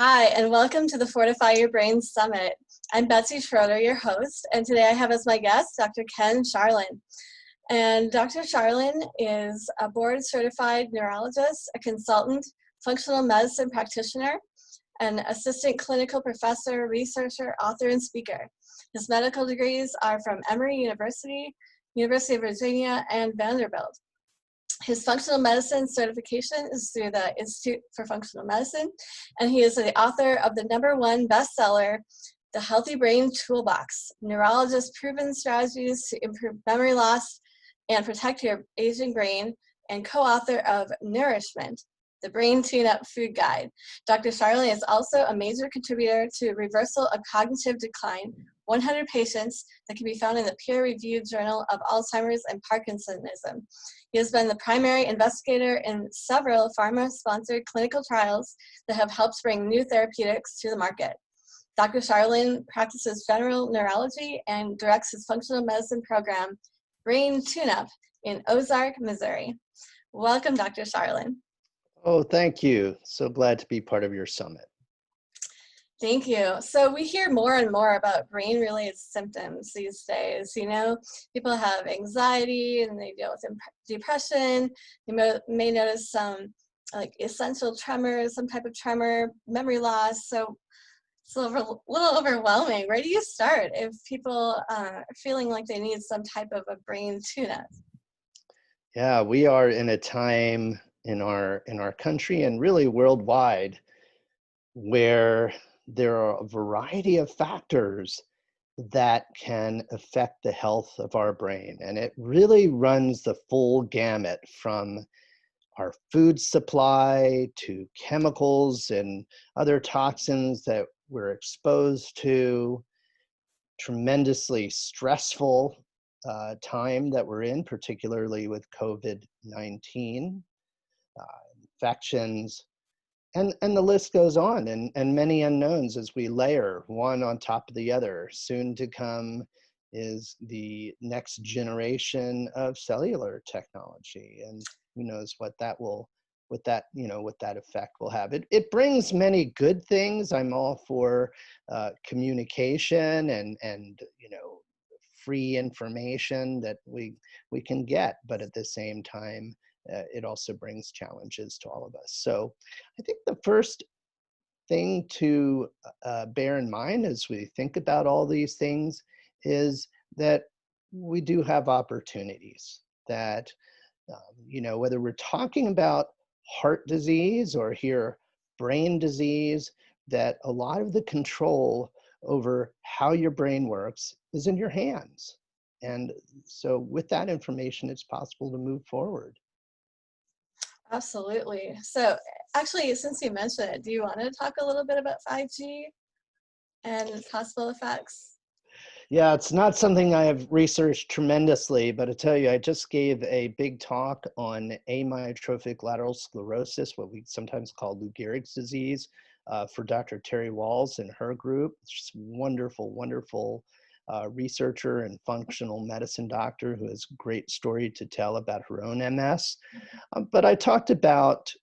Hi, and welcome to the Fortify Your Brain Summit. I'm Betsy Schroeder, your host, and today I have as my guest Dr. Ken Sharlin. And Dr. Sharlin is a board-certified neurologist, a consultant, functional medicine practitioner, an assistant clinical professor, researcher, author, and speaker. His medical degrees are from Emory University, University of Virginia, and Vanderbilt. His functional medicine certification is through the Institute for Functional Medicine, and he is the author of the #1 bestseller, The Healthy Brain Toolbox, Neurologists' Proven Strategies to Improve Memory Loss and Protect Your Aging Brain, and co-author of Nourishment, the Brain Tune-Up Food Guide. Dr. Sharlin is also a major contributor to Reversal of Cognitive Decline, 100 Patients, that can be found in the peer-reviewed Journal of Alzheimer's and Parkinsonism. He has been the primary investigator in several pharma-sponsored clinical trials that have helped bring new therapeutics to the market. Dr. Sharlin practices general neurology and directs his functional medicine program, Brain Tune-Up, in Ozark, Missouri. Welcome, Dr. Sharlin. Oh, thank you. So glad to be part of your summit. Thank you. So we hear more and more about brain-related symptoms these days. You know, people have anxiety and they deal with depression. You may notice some like essential tremors, some type of tremor, memory loss. So it's a little overwhelming. Where do you start if people are feeling like they need some type of a brain tune-up? Yeah, we are in a time in our country and really worldwide where there are a variety of factors that can affect the health of our brain. And it really runs the full gamut from our food supply to chemicals and other toxins that we're exposed to, tremendously stressful time that we're in, particularly with COVID-19, infections, and the list goes on, and many unknowns as we layer one on top of the other. Soon to come is the next generation of cellular technology, and who knows what that effect will have. It brings many good things. I'm all for communication and free information that we can get, but at the same time, it also brings challenges to all of us. So I think the first thing to bear in mind as we think about all these things is that we do have opportunities that, whether we're talking about heart disease or here brain disease, that a lot of the control over how your brain works is in your hands. And so with that information, it's possible to move forward. Absolutely. So actually, since you mentioned it, do you want to talk a little bit about 5G and its possible effects? Yeah, it's not something I have researched tremendously, but I tell you, I just gave a big talk on amyotrophic lateral sclerosis, what we sometimes call Lou Gehrig's disease, for Dr. Terry Walls and her group. She's a wonderful, wonderful researcher and functional medicine doctor who has a great story to tell about her own MS. But I talked about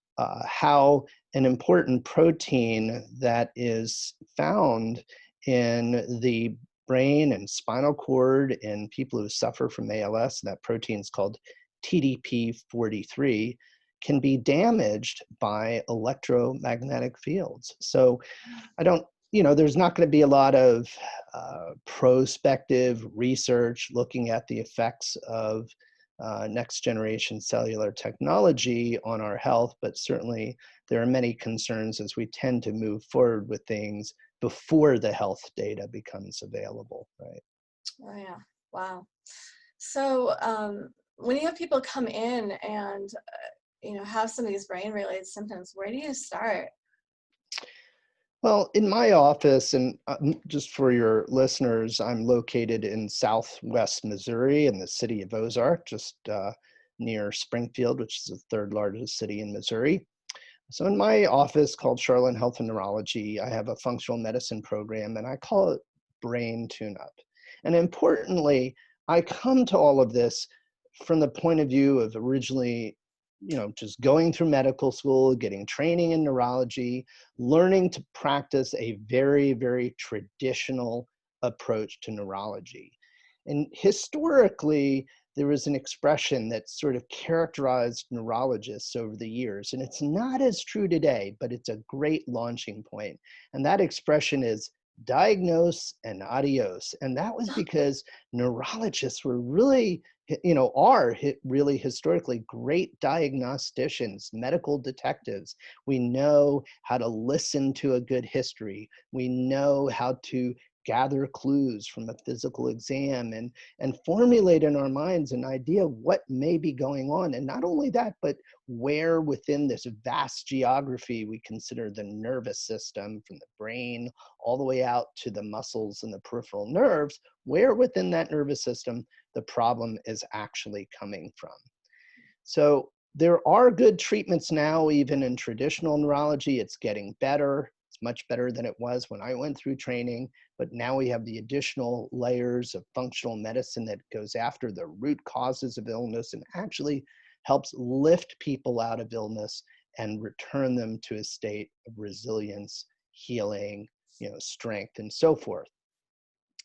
how an important protein that is found in the brain and spinal cord in people who suffer from ALS, and that protein is called TDP-43, can be damaged by electromagnetic fields. So there's not going to be a lot of prospective research looking at the effects of next generation cellular technology on our health, but certainly there are many concerns as we tend to move forward with things before the health data becomes available, right? Oh yeah, wow. So when you have people come in and have some of these brain-related symptoms, where do you start? Well, in my office, and just for your listeners, I'm located in Southwest Missouri in the city of Ozark, just near Springfield, which is the third largest city in Missouri. So in my office called Sharlin Health and Neurology, I have a functional medicine program, and I call it Brain Tune-Up. And importantly, I come to all of this from the point of view of originally just going through medical school, getting training in neurology, learning to practice a very, very traditional approach to neurology. And historically, there was an expression that sort of characterized neurologists over the years, and it's not as true today, but it's a great launching point. And that expression is diagnose and adios. And that was because neurologists were really, really historically great diagnosticians, medical detectives. We know how to listen to a good history. We know how to gather clues from a physical exam and formulate in our minds an idea of what may be going on. And not only that, but where within this vast geography we consider the nervous system, from the brain all the way out to the muscles and the peripheral nerves, where within that nervous system the problem is actually coming from. So there are good treatments now, even in traditional neurology. It's getting better. It's much better than it was when I went through training, but now we have the additional layers of functional medicine that goes after the root causes of illness and actually helps lift people out of illness and return them to a state of resilience, healing, strength, and so forth.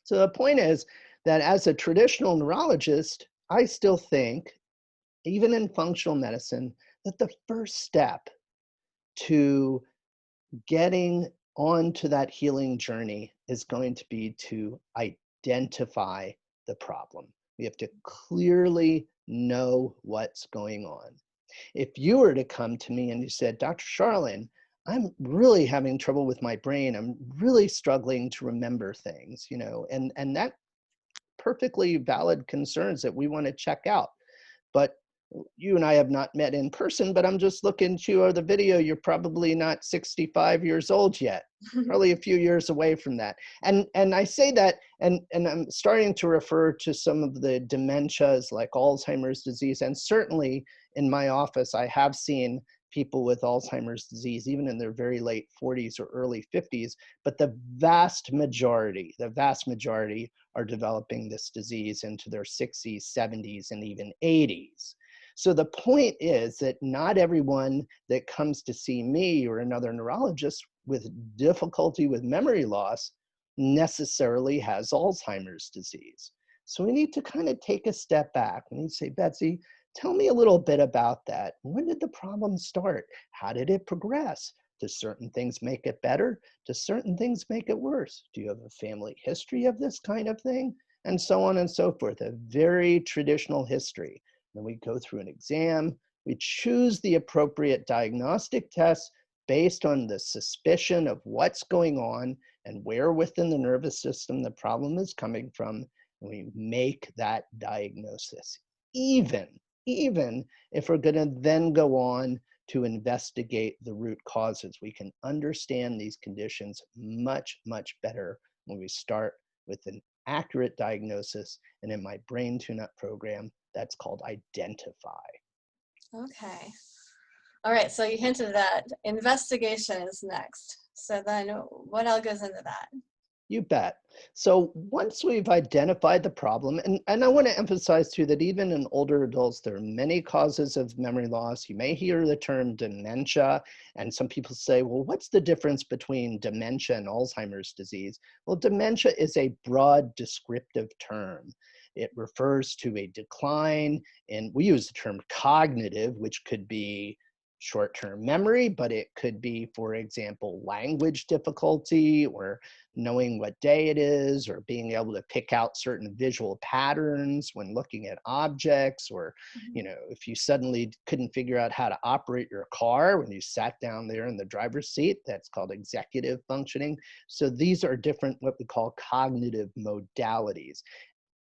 So the point is that as a traditional neurologist, I still think, even in functional medicine, that the first step to getting onto that healing journey is going to be to identify the problem. We have to clearly know what's going on. If you were to come to me and you said, Dr. Sharlin, I'm really having trouble with my brain. I'm really struggling to remember things, and that perfectly valid concerns that we want to check out. But you and I have not met in person, but I'm just looking at you or the video. You're probably not 65 years old yet, probably a few years away from that. And I say that, and I'm starting to refer to some of the dementias like Alzheimer's disease. And certainly in my office, I have seen people with Alzheimer's disease, even in their very late 40s or early 50s, but the vast majority are developing this disease into their 60s, 70s, and even 80s. So the point is that not everyone that comes to see me or another neurologist with difficulty with memory loss necessarily has Alzheimer's disease. So we need to kind of take a step back. We need to say, Betsy, tell me a little bit about that. When did the problem start? How did it progress? Do certain things make it better? Do certain things make it worse? Do you have a family history of this kind of thing? And so on and so forth, a very traditional history. Then we go through an exam. We choose the appropriate diagnostic tests based on the suspicion of what's going on and where within the nervous system the problem is coming from. And we make that diagnosis, even if we're going to then go on to investigate the root causes. We can understand these conditions much, much better when we start with an accurate diagnosis. And in my Brain Tune-Up program, that's called Identify. Okay. All right, so you hinted that investigation is next. So then what else goes into that? You bet. So once we've identified the problem, and I want to emphasize too that even in older adults, there are many causes of memory loss. You may hear the term dementia, and some people say, well, what's the difference between dementia and Alzheimer's disease? Well, dementia is a broad descriptive term. It refers to a decline, and we use the term cognitive, which could be short-term memory, but it could be, for example, language difficulty or knowing what day it is, or being able to pick out certain visual patterns when looking at objects, or if you suddenly couldn't figure out how to operate your car when you sat down there in the driver's seat, that's called executive functioning. So these are different, what we call cognitive modalities.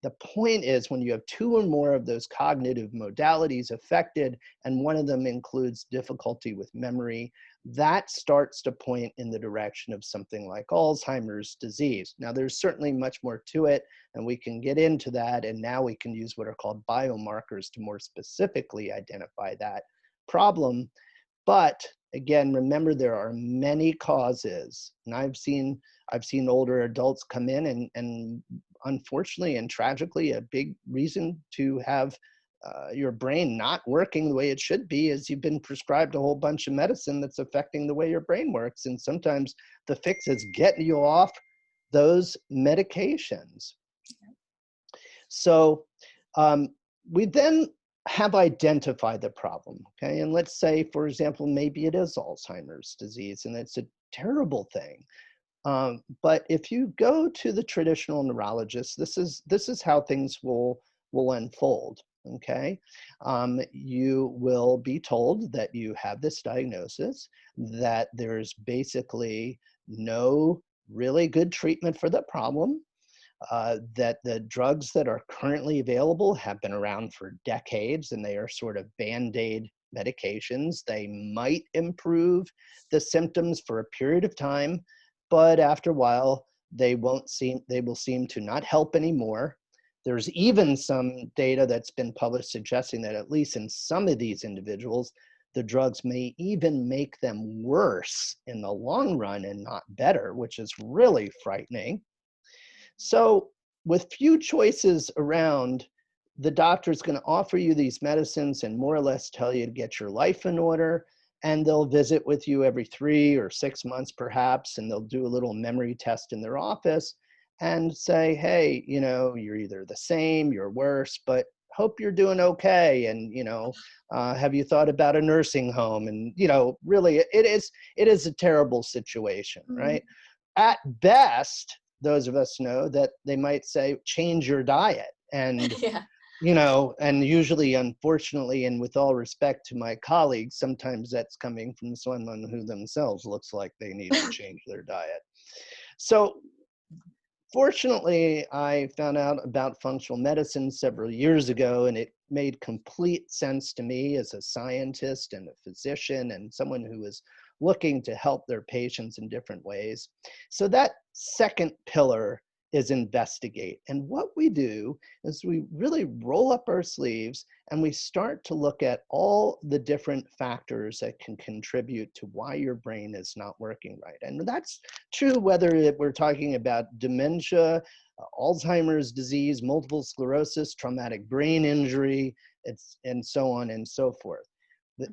The point is, when you have two or more of those cognitive modalities affected, and one of them includes difficulty with memory, that starts to point in the direction of something like Alzheimer's disease. Now, there's certainly much more to it, and we can get into that, and now we can use what are called biomarkers to more specifically identify that problem. But again, remember, there are many causes, and I've seen older adults come in and unfortunately and tragically, a big reason to have your brain not working the way it should be is you've been prescribed a whole bunch of medicine that's affecting the way your brain works. And sometimes the fix is getting you off those medications. So we then have identified the problem, okay? And let's say, for example, maybe it is Alzheimer's disease, and it's a terrible thing. But if you go to the traditional neurologist, this is how things will unfold. Okay, you will be told that you have this diagnosis, that there's basically no really good treatment for the problem, that the drugs that are currently available have been around for decades and they are sort of band-aid medications. They might improve the symptoms for a period of time, but after a while, they will seem to not help anymore. There's even some data that's been published suggesting that at least in some of these individuals, the drugs may even make them worse in the long run and not better, which is really frightening. So with few choices around, the doctor is going to offer you these medicines and more or less tell you to get your life in order. And they'll visit with you every 3 or 6 months perhaps, and they'll do a little memory test in their office and say, hey, you know, you're either the same, you're worse, but hope you're doing okay. And, you know, have you thought about a nursing home? And, you know, really, it is a terrible situation, right? At best, those of us know that they might say, change your diet. And Yeah. you know, and usually, unfortunately, and with all respect to my colleagues, sometimes that's coming from someone who themselves looks like they need to change their diet. So fortunately, I found out about functional medicine several years ago, and it made complete sense to me as a scientist and a physician and someone who was looking to help their patients in different ways. So that second pillar is investigate. And what we do is we really roll up our sleeves and we start to look at all the different factors that can contribute to why your brain is not working right. And that's true whether we're talking about dementia, Alzheimer's disease, multiple sclerosis, traumatic brain injury, and so on and so forth.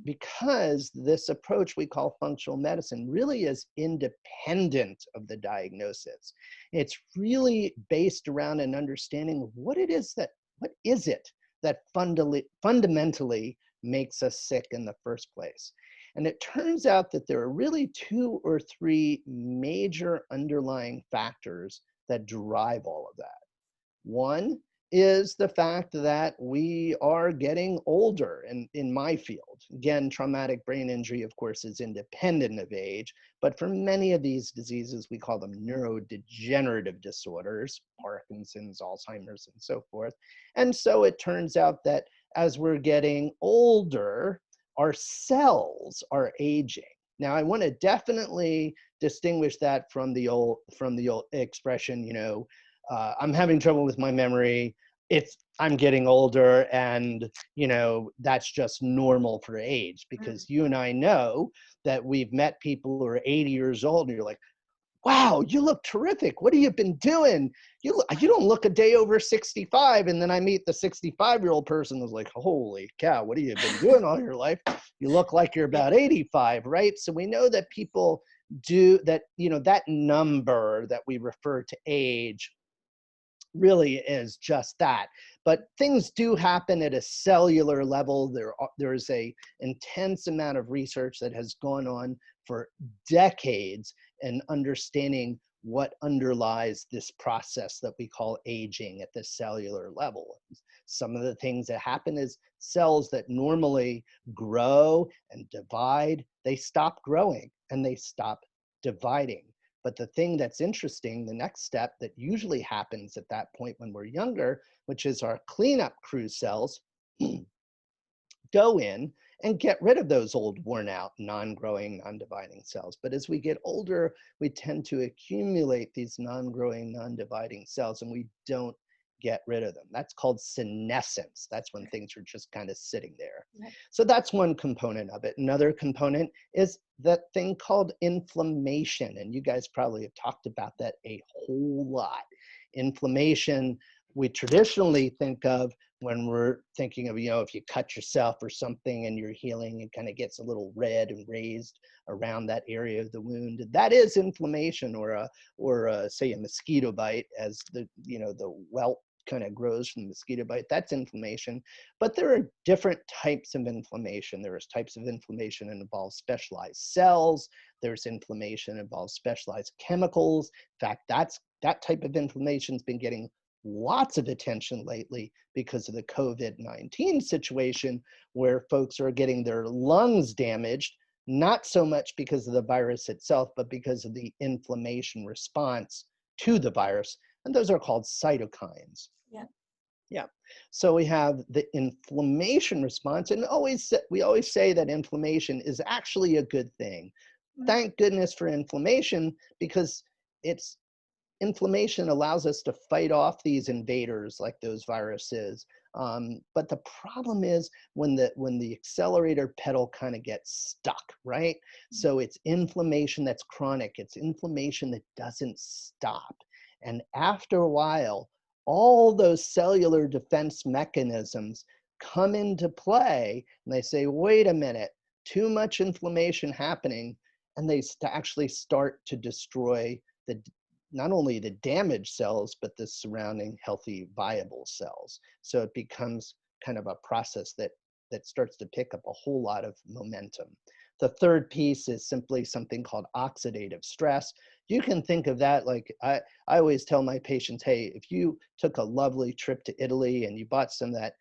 Because this approach we call functional medicine really is independent of the diagnosis. It's really based around an understanding of what is it that fundamentally makes us sick in the first place. And it turns out that there are really 2 or 3 major underlying factors that drive all of that. One is the fact that we are getting older in my field. Again, traumatic brain injury, of course, is independent of age, but for many of these diseases, we call them neurodegenerative disorders, Parkinson's, Alzheimer's, and so forth. And so it turns out that as we're getting older, our cells are aging. Now, I want to definitely distinguish that from the old expression, you know, I'm having trouble with my memory. I'm getting older, and you know that's just normal for age. Because you and I know that we've met people who are 80 years old, and you're like, "Wow, you look terrific. What have you been doing? You don't look a day over 65." And then I meet the 65-year-old person who's like, "Holy cow, what have you been doing all your life? You look like you're about 85, right?" So we know that people do that. You know, that number that we refer to age really is just that. But things do happen at a cellular level. There is a intense amount of research that has gone on for decades in understanding what underlies this process that we call aging at the cellular level. Some of the things that happen is cells that normally grow and divide, they stop growing and they stop dividing. But the thing that's interesting, the next step that usually happens at that point when we're younger, which is our cleanup crew cells, go in and get rid of those old, worn out, non-growing, non-dividing cells. But as we get older, we tend to accumulate these non-growing, non-dividing cells, and we don't get rid of them. That's called senescence. That's when things are just kind of sitting there. Right. So that's one component of it. Another component is that thing called inflammation. And you guys probably have talked about that a whole lot. Inflammation, we traditionally think of when we're thinking of, if you cut yourself or something and you're healing, it kind of gets a little red and raised around that area of the wound. That is inflammation, or say a mosquito bite, as the welt kind of grows from the mosquito bite. That's inflammation. But there are different types of inflammation. There's types of inflammation that involve specialized cells. There's inflammation that involves specialized chemicals. In fact, that type of inflammation has been getting lots of attention lately because of the COVID-19 situation, where folks are getting their lungs damaged, not so much because of the virus itself, but because of the inflammation response to the virus. And those are called cytokines. Yeah. Yeah. So we have the inflammation response, and we always say that inflammation is actually a good thing. Thank goodness for inflammation, because inflammation allows us to fight off these invaders like those viruses. But the problem is when the accelerator pedal kind of gets stuck, right? So it's inflammation that's chronic. It's inflammation that doesn't stop. And after a while, all those cellular defense mechanisms come into play, and they say, wait a minute, too much inflammation happening, and they actually start to destroy not only the damaged cells, but the surrounding healthy, viable cells. So it becomes kind of a process that starts to pick up a whole lot of momentum. The third piece is simply something called oxidative stress. You can think of that like, I always tell my patients, hey, if you took a lovely trip to Italy and you bought some of that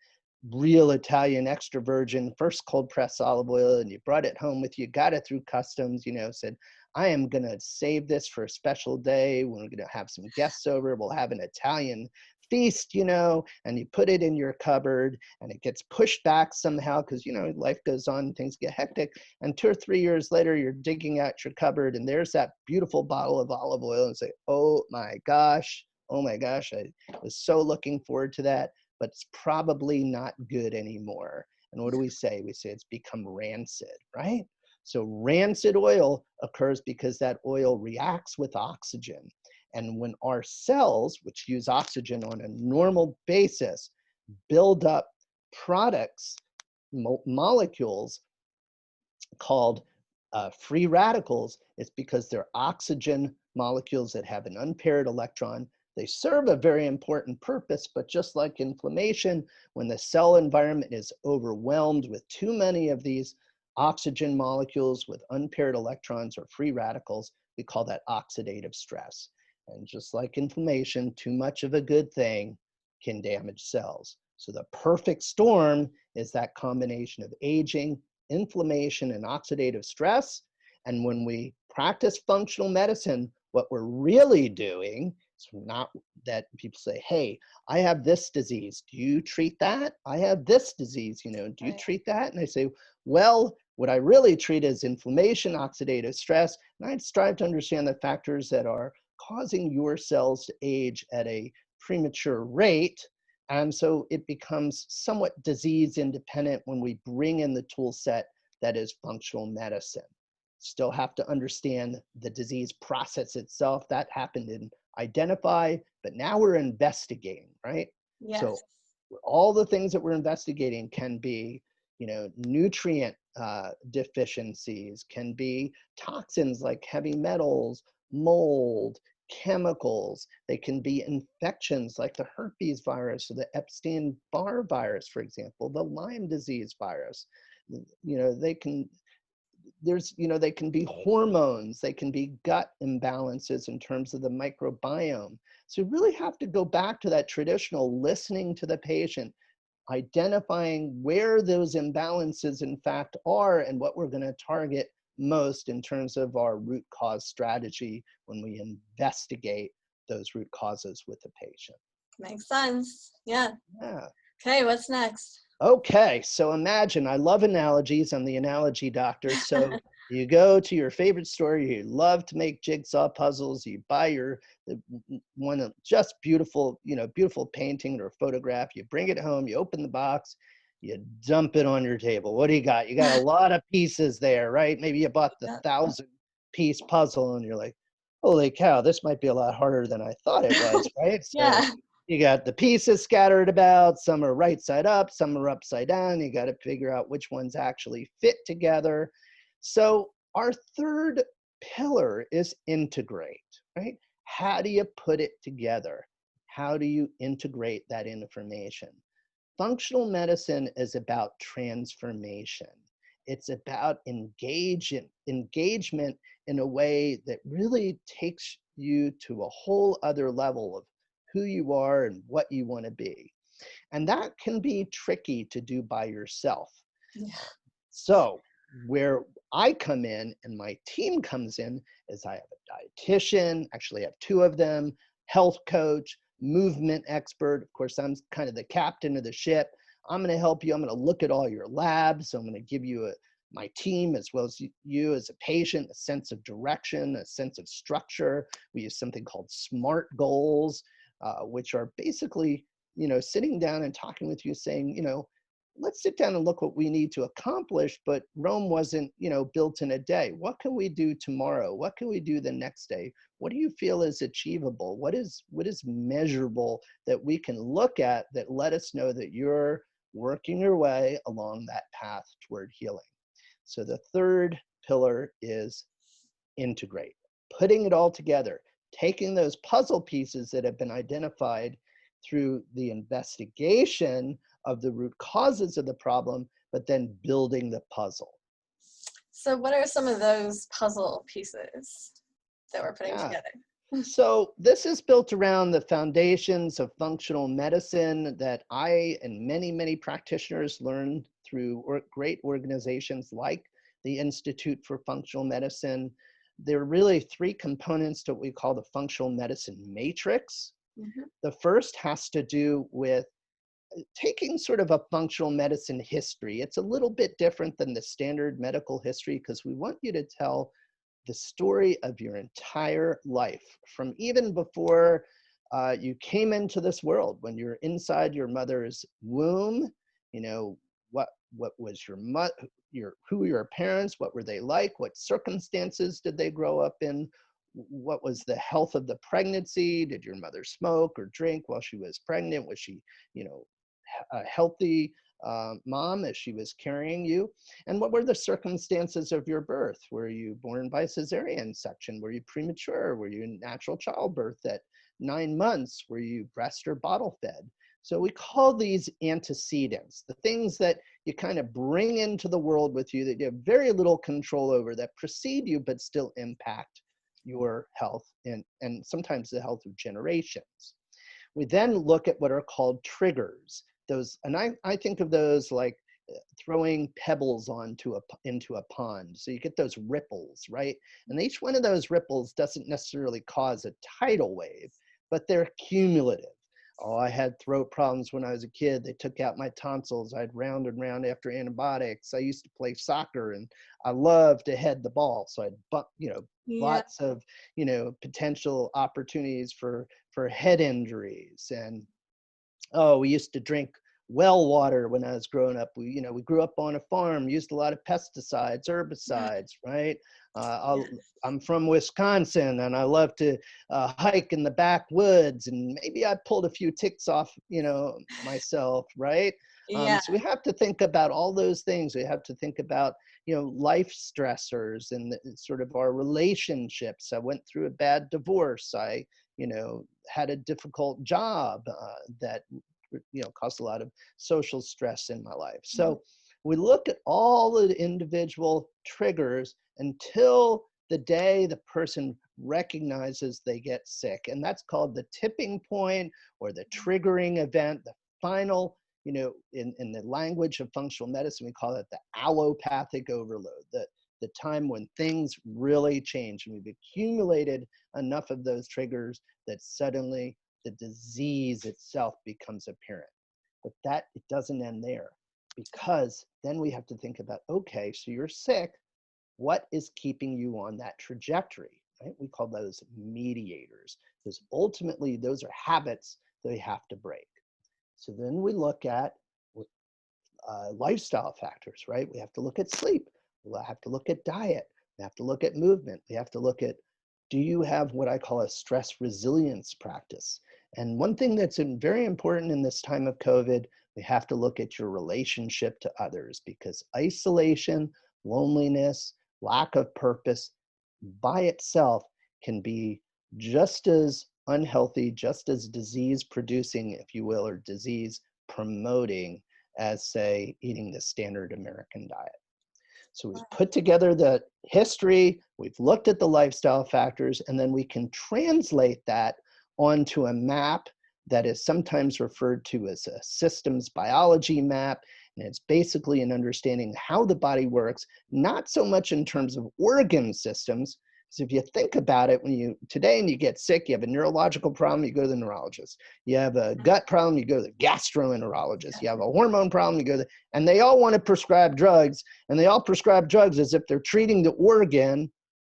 real Italian extra virgin first cold pressed olive oil and you brought it home with you, got it through customs, said, I am going to save this for a special day when we're going to have some guests over. We'll have an Italian feast, and you put it in your cupboard and it gets pushed back somehow because, life goes on, things get hectic. And 2 or 3 years later, you're digging out your cupboard and there's that beautiful bottle of olive oil and say, oh my gosh, I was so looking forward to that, but it's probably not good anymore. And what do we say? We say it's become rancid, right? So rancid oil occurs because that oil reacts with oxygen. And when our cells, which use oxygen on a normal basis, build up products, molecules called free radicals, it's because they're oxygen molecules that have an unpaired electron. They serve a very important purpose, but just like inflammation, when the cell environment is overwhelmed with too many of these oxygen molecules with unpaired electrons or free radicals, we call that oxidative stress. And just like inflammation, too much of a good thing can damage cells. So the perfect storm is that combination of aging, inflammation, and oxidative stress. And when we practice functional medicine, what we're really doing is not that people say, hey, I have this disease. Do you treat that? I have this disease, do you treat that? And I say, well, what I really treat is inflammation, oxidative stress, and I'd strive to understand the factors that are causing your cells to age at a premature rate. And so it becomes somewhat disease independent when we bring in the tool set that is functional medicine. Still have to understand the disease process itself. That happened in identify, but now we're investigating, right? Yes. So all the things that we're investigating can be, nutrient deficiencies, can be toxins like heavy metals, mold, chemicals. They can be infections like the herpes virus or the Epstein-Barr virus, for example, the Lyme disease virus. They can be hormones, they can be gut imbalances in terms of the microbiome. So you really have to go back to that traditional listening to the patient, identifying where those imbalances in fact are and what we're going to target most in terms of our root cause strategy when we investigate those root causes with the patient. Makes sense. Yeah. Yeah. Okay, what's next? Okay, so imagine, I love analogies. I'm the analogy doctor. So you go to your favorite store, you love to make jigsaw puzzles, you buy one just beautiful, beautiful painting or photograph, you bring it home, you open the box, you dump it on your table. What do you got? You got a lot of pieces there, right? Maybe you bought the 1,000-piece puzzle and you're like, holy cow, this might be a lot harder than I thought it was, right? So Yeah. You got the pieces scattered about, some are right side up, some are upside down. You got to figure out which ones actually fit together. So our third pillar is integrate, right? How do you put it together? How do you integrate that information? Functional medicine is about transformation. It's about engagement in a way that really takes you to a whole other level of who you are and what you want to be. And that can be tricky to do by yourself. Yeah. So, where I come in and my team comes in is I have a dietitian, actually I have two of them, health coach, movement expert. Of course, I'm kind of the captain of the ship. I'm going to help you. I'm going to look at all your labs. So I'm going to give you my team, as well as you as a patient, a sense of direction, a sense of structure. We use something called SMART goals, which are basically, sitting down and talking with you saying, let's sit down and look what we need to accomplish, but Rome wasn't, built in a day. What can we do tomorrow? What can we do the next day? What do you feel is achievable? What is measurable that we can look at that let us know that you're working your way along that path toward healing? So the third pillar is integrate, putting it all together, taking those puzzle pieces that have been identified through the investigation of the root causes of the problem, but then building the puzzle. So what are some of those puzzle pieces that we're putting Yeah. together? So this is built around the foundations of functional medicine that I and many, many practitioners learned through great organizations like the Institute for Functional Medicine. There are really three components to what we call the functional medicine matrix. Mm-hmm. The first has to do with taking sort of a functional medicine history. It's a little bit different than the standard medical history because we want you to tell the story of your entire life, from even before you came into this world, when you're inside your mother's womb. What was who were your parents? What were they like? What circumstances did they grow up in? What was the health of the pregnancy? Did your mother smoke or drink while she was pregnant? Was she, a healthy mom as she was carrying you? And what were the circumstances of your birth? Were you born by cesarean section? Were you premature? Were you natural childbirth at 9 months? Were you breast or bottle fed? So we call these antecedents, the things that you kind of bring into the world with you that you have very little control over, that precede you but still impact your health and sometimes the health of generations. We then look at what are called triggers. And I think of those like throwing pebbles into a pond. So you get those ripples, right? And each one of those ripples doesn't necessarily cause a tidal wave, but they're cumulative. Oh, I had throat problems when I was a kid. They took out my tonsils. I'd round and round after antibiotics. I used to play soccer and I loved to head the ball. So I'd lots of, potential opportunities for head injuries. And we used to drink well water when I was growing up. We grew up on a farm, used a lot of pesticides, herbicides, right? I'm from Wisconsin and I love to hike in the backwoods, and maybe I pulled a few ticks off, myself, right? Yeah. So we have to think about all those things. We have to think about, life stressors and sort of our relationships. I went through a bad divorce. I, had a difficult job that caused a lot of social stress in my life. So we look at all the individual triggers until the day the person recognizes they get sick. And that's called the tipping point or the triggering event, the final, in the language of functional medicine, we call it the allopathic overload, the time when things really change and we've accumulated enough of those triggers that suddenly the disease itself becomes apparent. But it doesn't end there, because then we have to think about, okay, so you're sick, what is keeping you on that trajectory, right? We call those mediators, because ultimately those are habits that we have to break. So then we look at lifestyle factors, right? We have to look at sleep. We'll have to look at diet. We have to look at movement. We have to look at, do you have what I call a stress resilience practice? And one thing that's very important in this time of COVID, we have to look at your relationship to others, because isolation, loneliness, lack of purpose by itself can be just as unhealthy, just as disease producing, if you will, or disease promoting as, say, eating the standard American diet. So we've put together the history, we've looked at the lifestyle factors, and then we can translate that onto a map that is sometimes referred to as a systems biology map. And it's basically an understanding how the body works, not so much in terms of organ systems. So if you think about it, today and you get sick, you have a neurological problem, you go to the neurologist. You have a gut problem, you go to the gastroenterologist. You have a hormone problem, you go to and they all want to prescribe drugs, and they all prescribe drugs as if they're treating the organ,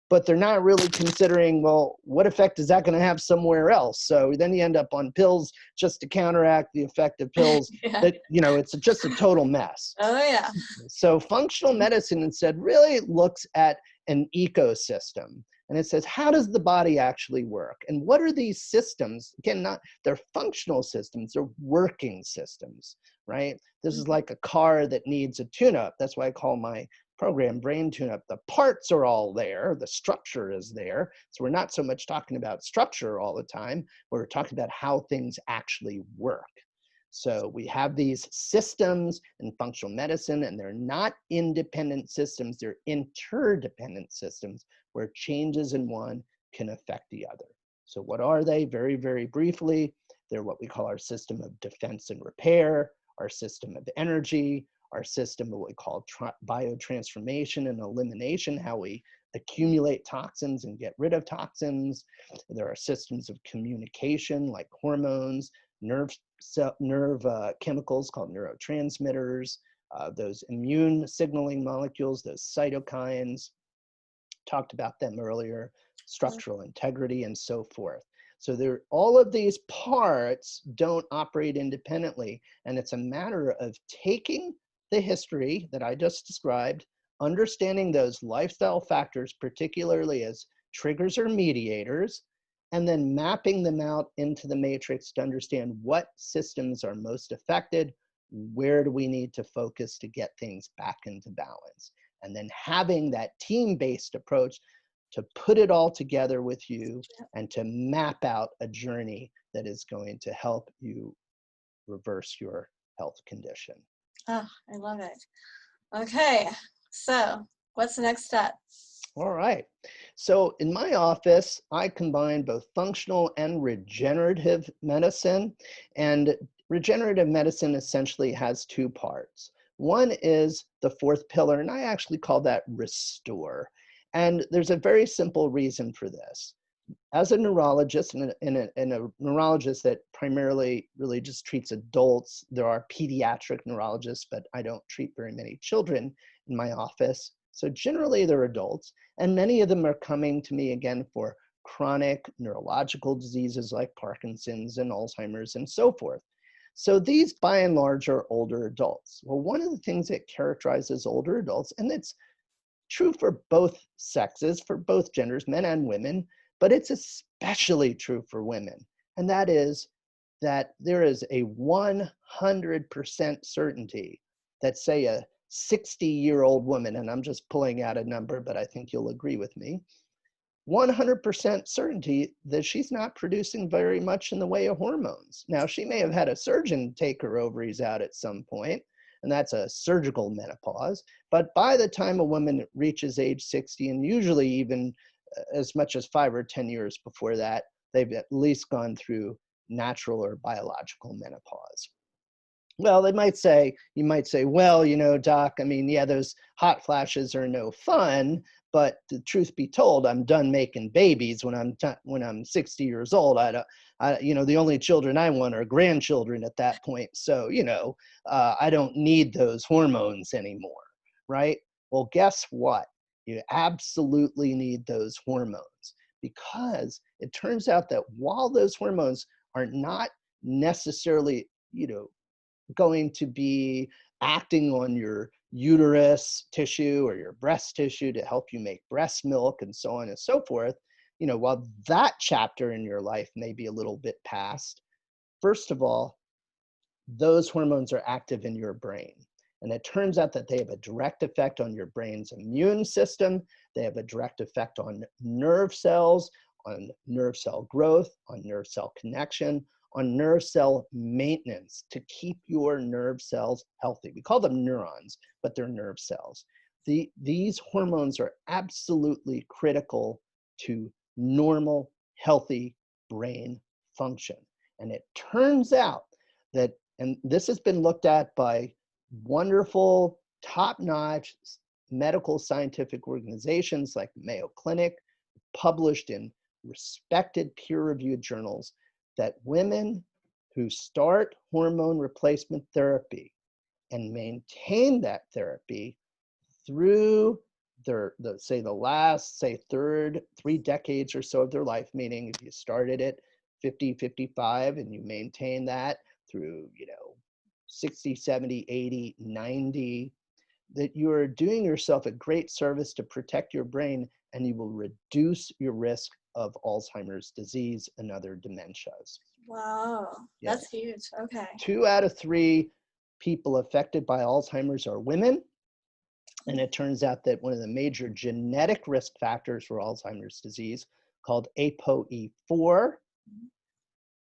but they're not really considering, well, what effect is that going to have somewhere else? So then you end up on pills just to counteract the effect of pills. Yeah. It's just a total mess. Oh, yeah. So functional medicine instead really looks at an ecosystem. And it says, how does the body actually work? And what are these systems? Again, they're functional systems, they're working systems, right? This is like a car that needs a tune-up. That's why I call my program Brain Tune-Up. The parts are all there, the structure is there. So we're not so much talking about structure all the time, we're talking about how things actually work. So we have these systems in functional medicine, and they're not independent systems, they're interdependent systems where changes in one can affect the other. So what are they? Very, very briefly, they're what we call our system of defense and repair, our system of energy, our system of what we call biotransformation and elimination, how we accumulate toxins and get rid of toxins. There are systems of communication like hormones, nerve chemicals called neurotransmitters, those immune signaling molecules, those cytokines, talked about them earlier, structural integrity, and so forth. So all of these parts don't operate independently, and it's a matter of taking the history that I just described, understanding those lifestyle factors, particularly as triggers or mediators, and then mapping them out into the matrix to understand what systems are most affected, where do we need to focus to get things back into balance, and then having that team-based approach to put it all together with you and to map out a journey that is going to help you reverse your health condition. Oh, I love it. Okay, so what's the next step? All right. So in my office, I combine both functional and regenerative medicine. And regenerative medicine essentially has two parts. One is the fourth pillar, and I actually call that restore. And there's a very simple reason for this. As a neurologist and a neurologist that primarily really just treats adults, there are pediatric neurologists, but I don't treat very many children in my office. So generally they're adults, and many of them are coming to me again for chronic neurological diseases like Parkinson's and Alzheimer's and so forth. So these by and large are older adults. Well, one of the things that characterizes older adults, and it's true for both sexes, for both genders, men and women, but it's especially true for women. And that is that there is a 100% certainty that, say, a 60-year-old woman, and I'm just pulling out a number, but I think you'll agree with me, 100% certainty that she's not producing very much in the way of hormones. Now, she may have had a surgeon take her ovaries out at some point, and that's a surgical menopause. But by the time a woman reaches age 60, and usually even as much as 5 or 10 years before that, they've at least gone through natural or biological menopause. Well, you might say, well, doc, I mean, yeah, those hot flashes are no fun, but the truth be told, I'm done making babies when I'm 60 years old. The only children I want are grandchildren at that point. So, I don't need those hormones anymore, right? Well, guess what? You absolutely need those hormones, because it turns out that while those hormones are not necessarily, going to be acting on your uterus tissue or your breast tissue to help you make breast milk and so on and so forth, while that chapter in your life may be a little bit past, first of all, those hormones are active in your brain. And it turns out that they have a direct effect on your brain's immune system. They have a direct effect on nerve cells, on nerve cell growth, on nerve cell connection, on nerve cell maintenance to keep your nerve cells healthy. We call them neurons, but they're nerve cells. These hormones are absolutely critical to normal, healthy brain function. And it turns out that, and this has been looked at by wonderful, top-notch medical scientific organizations like the Mayo Clinic, published in respected peer-reviewed journals, that women who start hormone replacement therapy and maintain that therapy through the last 3 decades or so of their life, meaning if you started at 50, 55 and you maintain that through 60, 70, 80, 90, that you are doing yourself a great service to protect your brain, and you will reduce your risk of Alzheimer's disease and other dementias. Wow, Yeah. that's huge. Okay. 2 out of 3 people affected by Alzheimer's are women. And it turns out that one of the major genetic risk factors for Alzheimer's disease, called ApoE4,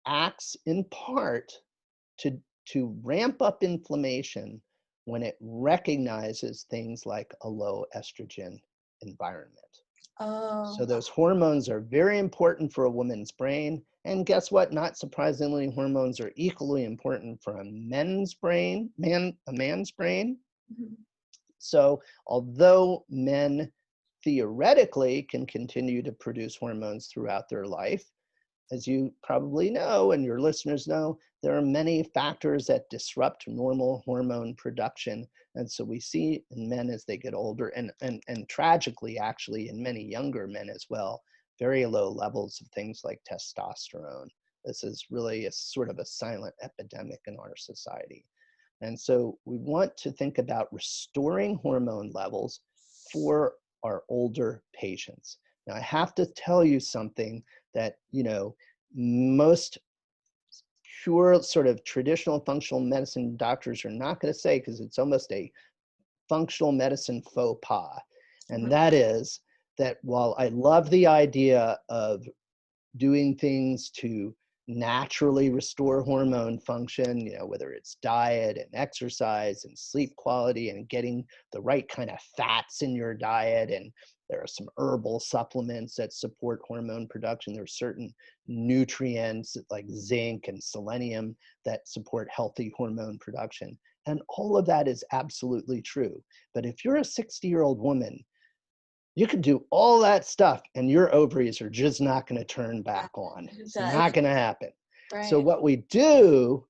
acts in part to ramp up inflammation when it recognizes things like a low estrogen environment. Oh. So those hormones are very important for a woman's brain. And guess what? Not surprisingly, hormones are equally important for a man's brain. Mm-hmm. So although men theoretically can continue to produce hormones throughout their life, as you probably know and your listeners know, there are many factors that disrupt normal hormone production. And so we see in men as they get older, and tragically, actually, in many younger men as well, very low levels of things like testosterone. This is really a sort of a silent epidemic in our society. And so we want to think about restoring hormone levels for our older patients. Now, I have to tell you something that, most pure sort of traditional functional medicine doctors are not going to say, because it's almost a functional medicine faux pas. And that is that while I love the idea of doing things to naturally restore hormone function, whether it's diet and exercise and sleep quality and getting the right kind of fats in your diet. And there are some herbal supplements that support hormone production. There are certain nutrients like zinc and selenium that support healthy hormone production. And all of that is absolutely true. But if you're a 60-year-old woman, you can do all that stuff and your ovaries are just not going to turn back on. It's not going to happen. Right. So what we do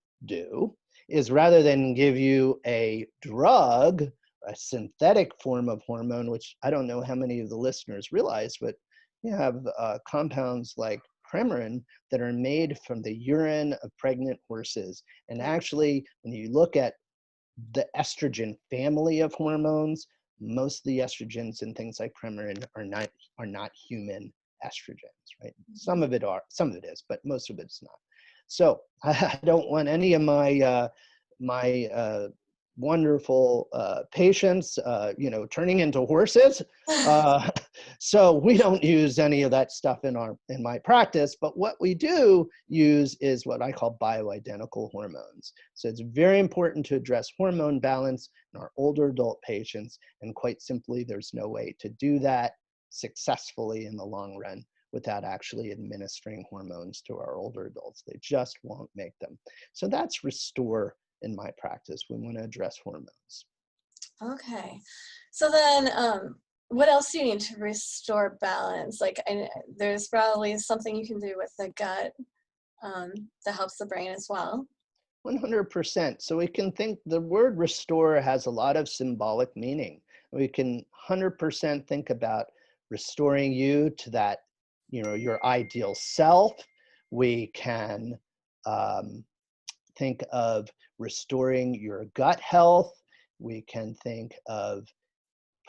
is, rather than give you a drug, a synthetic form of hormone, which I don't know how many of the listeners realize, but you have compounds like Premarin that are made from the urine of pregnant horses. And actually, when you look at the estrogen family of hormones, most of the estrogens and things like Premarin are not human estrogens, right? Some of it is, but most of it's not. So I don't want any of my wonderful patients, turning into horses. So we don't use any of that stuff in my practice. But what we do use is what I call bioidentical hormones. So it's very important to address hormone balance in our older adult patients. And quite simply, there's no way to do that successfully in the long run without actually administering hormones to our older adults. They just won't make them. So that's restore in my practice. We want to address hormones. Okay. So then, what else do you need to restore balance? Like, there's probably something you can do with the gut that helps the brain as well. 100%. So we can think the word restore has a lot of symbolic meaning. We can 100% think about restoring you to that, your ideal self. We can think of restoring your gut health. We can think of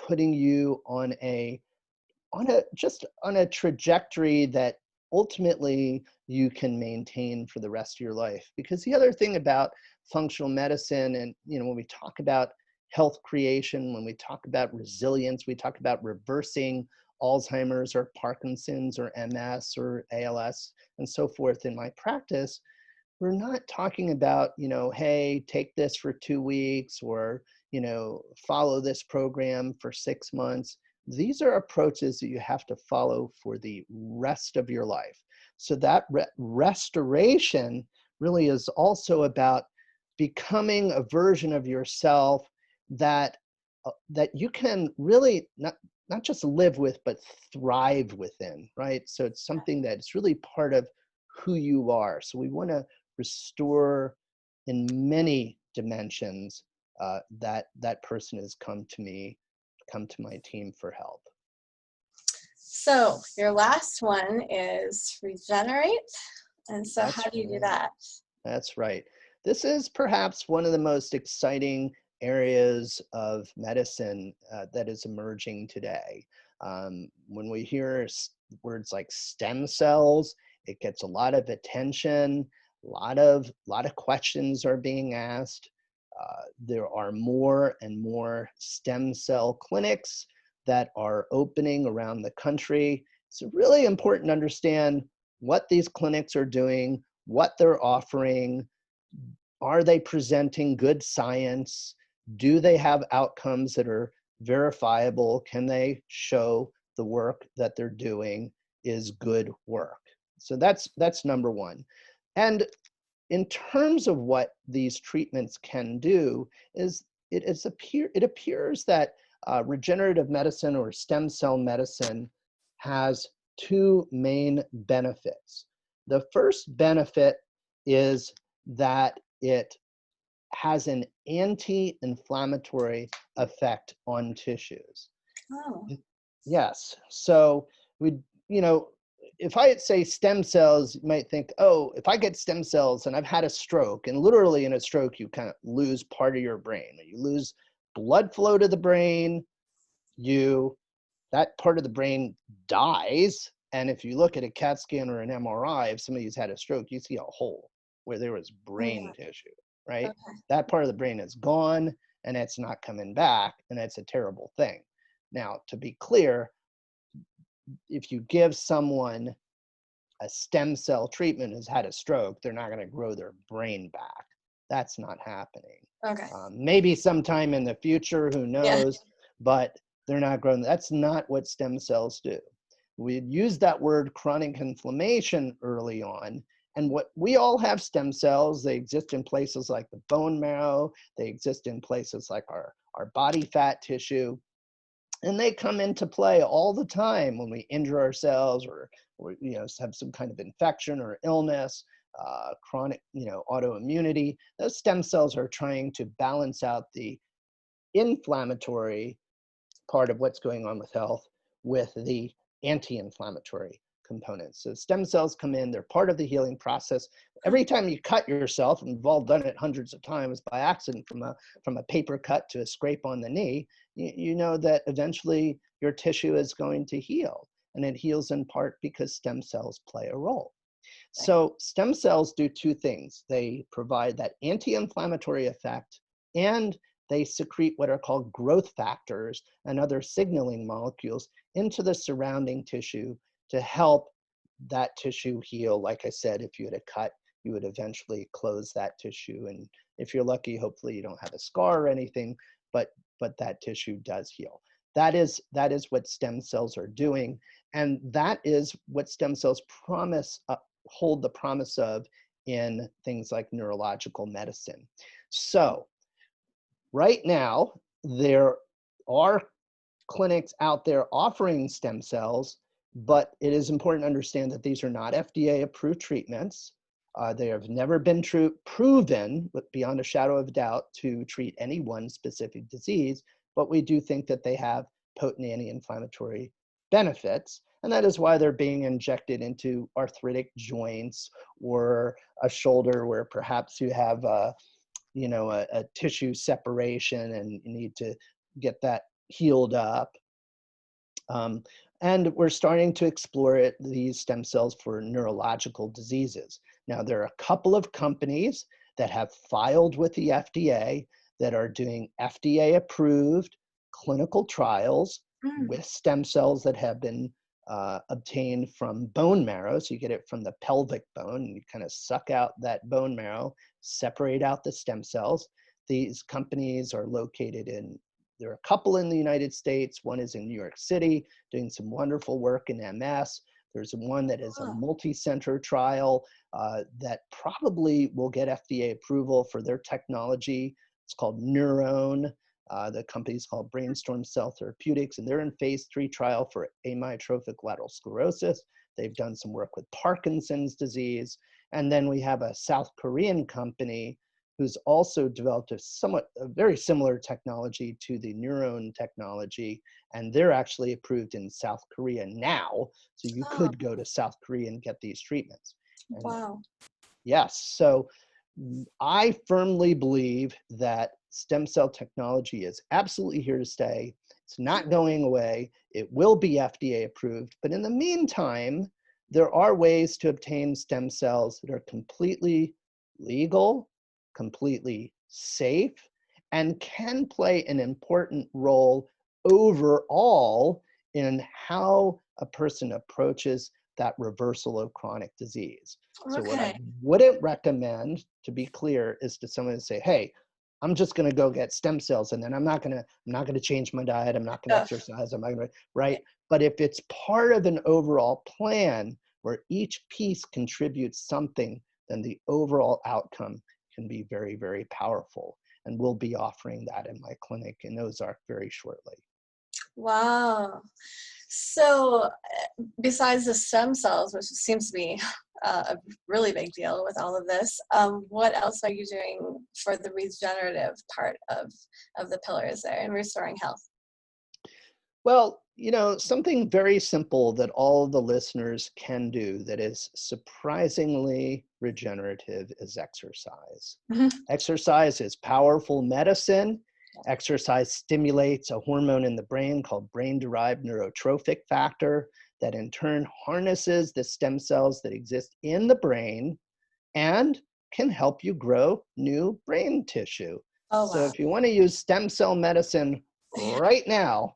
putting you on a on a trajectory that ultimately you can maintain for the rest of your life. Because the other thing about functional medicine, and when we talk about health creation, when we talk about resilience, we talk about reversing Alzheimer's or Parkinson's or MS or ALS and so forth in my practice, we're not talking about, hey, take this for 2 weeks or, follow this program for 6 months. These are approaches that you have to follow for the rest of your life. So that restoration really is also about becoming a version of yourself that that you can really not just live with, but thrive within, right? So it's something that's really part of who you are. So we want to restore in many dimensions that person has come to my team for help. So your last one is regenerate. And so That's how do you do right. that? That's right. This is perhaps one of the most exciting areas of medicine that is emerging today. When we hear words like stem cells, it gets a lot of attention. A lot of questions are being asked. There are more and more stem cell clinics that are opening around the country. It's really important to understand what these clinics are doing, what they're offering. Are they presenting good science? Do they have outcomes that are verifiable? Can they show the work that they're doing is good work? So that's number one. And in terms of what these treatments can do, it appears that regenerative medicine or stem cell medicine has two main benefits. The first benefit is that it has an anti-inflammatory effect on tissues. Oh, Yes. So we, you know, if I say stem cells, you might think, oh, if I get stem cells and I've had a stroke, and literally in a stroke, you kind of lose part of your brain. You lose blood flow to the brain, that part of the brain dies. And if you look at a CAT scan or an MRI, if somebody's had a stroke, you see a hole where there was oh yeah. brain tissue, right? Okay. That part of the brain is gone and it's not coming back, and it's a terrible thing. Now, to be clear, if you give someone a stem cell treatment who's had a stroke, they're not going to grow their brain back. That's not happening. Okay. Maybe sometime in the future, who Yeah. knows, but they're not growing. That's not what stem cells do. We used that word chronic inflammation early on, and what we all have stem cells. They exist in places like the bone marrow. They exist in places like our body fat tissue. And they come into play all the time when we injure ourselves or have some kind of infection or illness, chronic autoimmunity. Those stem cells are trying to balance out the inflammatory part of what's going on with health with the anti-inflammatory components. So stem cells come in, they're part of the healing process. Every time you cut yourself, and we've all done it hundreds of times by accident, from a paper cut to a scrape on the knee, you know that eventually your tissue is going to heal. And it heals in part because stem cells play a role. So stem cells do two things. They provide that anti-inflammatory effect, and they secrete what are called growth factors and other signaling molecules into the surrounding tissue to help that tissue heal. Like I said, if you had a cut, you would eventually close that tissue. And if you're lucky, hopefully you don't have a scar or anything, but that tissue does heal. That is what stem cells are doing. And that is what stem cells hold the promise of in things like neurological medicine. So right now, there are clinics out there offering stem cells, but it is important to understand that these are not FDA-approved treatments. They have never been proven, but beyond a shadow of a doubt, to treat any one specific disease, but we do think that they have potent anti-inflammatory benefits, and that is why they're being injected into arthritic joints or a shoulder where perhaps you have a tissue separation and you need to get that healed up. And we're starting to explore these stem cells for neurological diseases. Now, there are a couple of companies that have filed with the FDA that are doing FDA approved clinical trials Mm. with stem cells that have been obtained from bone marrow. So you get it from the pelvic bone, and you kind of suck out that bone marrow, separate out the stem cells. These companies are located in, there are a couple in the United States. One is in New York City, doing some wonderful work in MS. There's one that is a Oh, multi-center trial that probably will get FDA approval for their technology. It's called Neurone. The company's called Brainstorm Cell Therapeutics, and they're in phase 3 trial for amyotrophic lateral sclerosis. They've done some work with Parkinson's disease. And then we have a South Korean company who's also developed a very similar technology to the Neurone technology, and they're actually approved in South Korea now. So you oh, could go to South Korea and get these treatments. And wow. yes, so I firmly believe that stem cell technology is absolutely here to stay. It's not going away. It will be FDA approved. But in the meantime, there are ways to obtain stem cells that are completely legal, completely safe, and can play an important role overall in how a person approaches that reversal of chronic disease. So what I Okay. wouldn't recommend, to be clear, is to someone to say, hey, I'm just going to go get stem cells, and then I'm not going to change my diet. I'm not going to Oh, exercise. I'm not going to, right? But if it's part of an overall plan where each piece contributes something, then the overall outcome can be very, very powerful. And we'll be offering that in my clinic in Ozark very shortly. wow. So, besides the stem cells, which seems to be a really big deal with all of this, what else are you doing for the regenerative part of the pillars there and restoring health? Well, something very simple that all the listeners can do that is surprisingly regenerative is exercise. Mhm. Exercise is powerful medicine. Exercise stimulates a hormone in the brain called brain-derived neurotrophic factor that in turn harnesses the stem cells that exist in the brain and can help you grow new brain tissue. Oh, So wow. if you want to use stem cell medicine right now,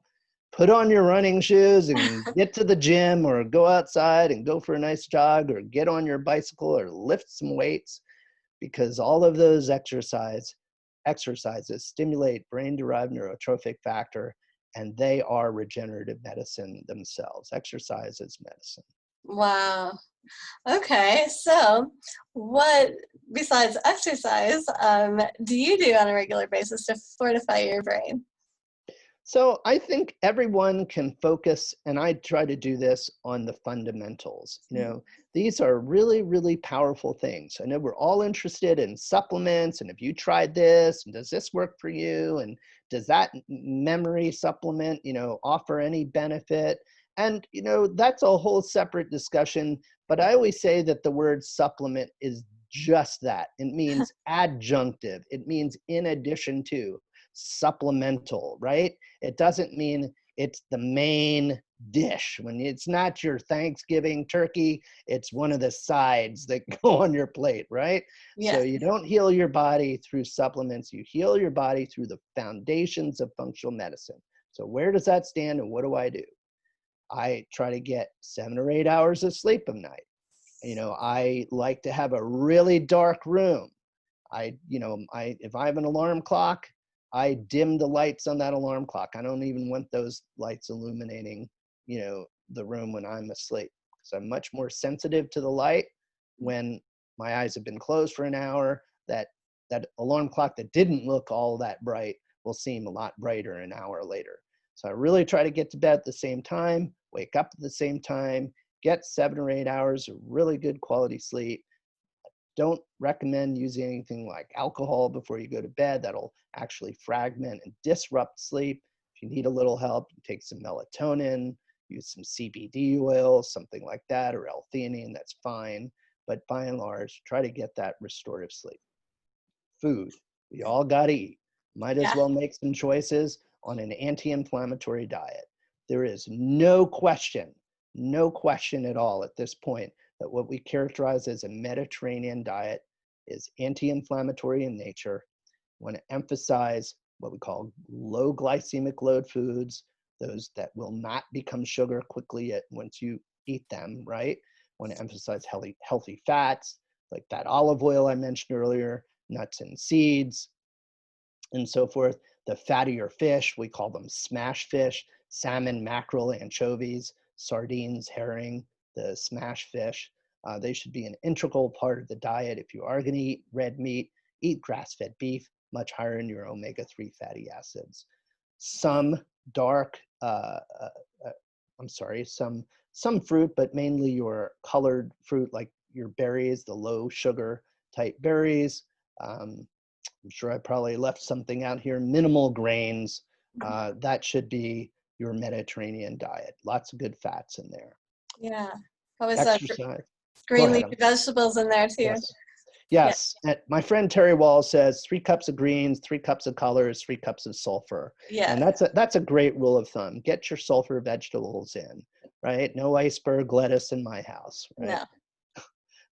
put on your running shoes and get to the gym or go outside and go for a nice jog or get on your bicycle or lift some weights, because all of those exercises stimulate brain-derived neurotrophic factor, and they are regenerative medicine themselves. Exercise is medicine. Wow. Okay, so what, besides exercise, do you do on a regular basis to fortify your brain? So I think everyone can focus, and I try to do this on the fundamentals. These are really, really powerful things. I know we're all interested in supplements, and have you tried this? And does this work for you? And does that memory supplement, offer any benefit? And, that's a whole separate discussion. But I always say that the word supplement is just that. It means adjunctive. It means in addition to, supplemental, right? It doesn't mean it's the main dish. When it's not your Thanksgiving turkey, it's one of the sides that go on your plate, right? So Yes. you don't heal your body through supplements. You heal your body through the foundations of functional medicine. So where does that stand and what do? I try to get 7 or 8 hours of sleep a night. I like to have a really dark room. If I have an alarm clock, I dim the lights on that alarm clock. I don't even want those lights illuminating, the room when I'm asleep. So I'm much more sensitive to the light when my eyes have been closed for an hour. That alarm clock that didn't look all that bright will seem a lot brighter an hour later. So I really try to get to bed at the same time, wake up at the same time, get 7 or 8 hours of really good quality sleep. Don't recommend using anything like alcohol before you go to bed. That'll actually fragment and disrupt sleep. If you need a little help, take some melatonin, use some CBD oil, something like that, or L-theanine, that's fine. But by and large, try to get that restorative sleep. Food, we all got to eat. Might as Yeah. well make some choices on an anti-inflammatory diet. there is no question at all at this point that what we characterize as a Mediterranean diet is anti-inflammatory in nature. I want to emphasize what we call low glycemic load foods, those that will not become sugar quickly once you eat them, right? I want to emphasize healthy fats, like that olive oil I mentioned earlier, nuts and seeds, and so forth. The fattier fish, we call them smash fish, salmon, mackerel, anchovies, sardines, herring, the smash fish. They should be an integral part of the diet. If you are going to eat red meat, eat grass-fed beef, much higher in your omega-3 fatty acids. Some dark, some fruit, but mainly your colored fruit, like your berries, the low sugar type berries. I'm sure I probably left something out here. Minimal grains, that should be your Mediterranean diet. Lots of good fats in there. Yeah. Probably some Exercise. Go green ahead. leafy vegetables in there too. Yes. Yes. Yeah. My friend Terry Wall says 3 cups of greens, 3 cups of colors, 3 cups of sulfur. Yeah. And that's a great rule of thumb. Get your sulfur vegetables in, right? No iceberg lettuce in my house, right? No.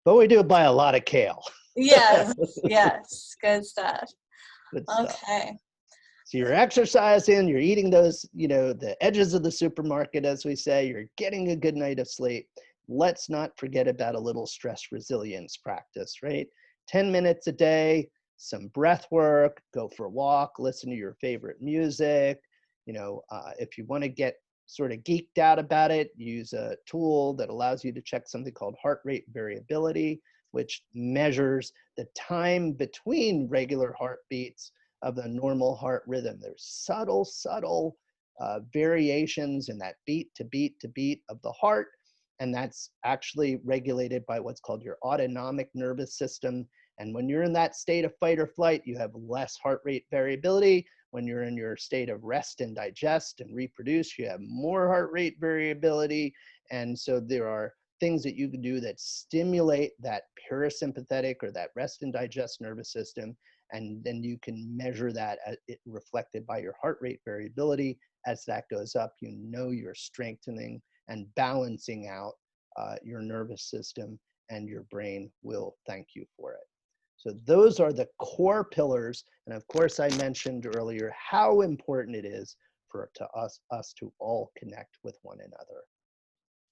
But we do buy a lot of kale. Yes. Yes. Good stuff. Good stuff. Okay. So you're exercising, you're eating those, the edges of the supermarket, as we say, you're getting a good night of sleep. Let's not forget about a little stress resilience practice, right? 10 minutes a day, some breath work, go for a walk, listen to your favorite music. If you want to get sort of geeked out about it, use a tool that allows you to check something called heart rate variability, which measures the time between regular heartbeats of the normal heart rhythm. There's subtle variations in that beat to beat to beat of the heart. And that's actually regulated by what's called your autonomic nervous system. And when you're in that state of fight or flight, you have less heart rate variability. When you're in your state of rest and digest and reproduce, you have more heart rate variability. And so there are things that you can do that stimulate that parasympathetic or that rest and digest nervous system. And then you can measure that reflected by your heart rate variability. As that goes up, you're strengthening and balancing out your nervous system, and your brain will thank you for it. So those are the core pillars. And of course, I mentioned earlier how important it is for us to all connect with one another.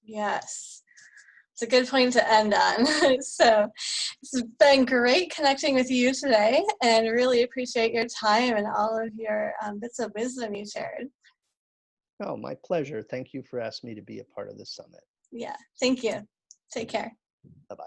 Yes. It's a good point to end on. So it's been great connecting with you today, and really appreciate your time and all of your bits of wisdom you shared. Oh, my pleasure. Thank you for asking me to be a part of this summit. Yeah, thank you. Take care. Bye-bye.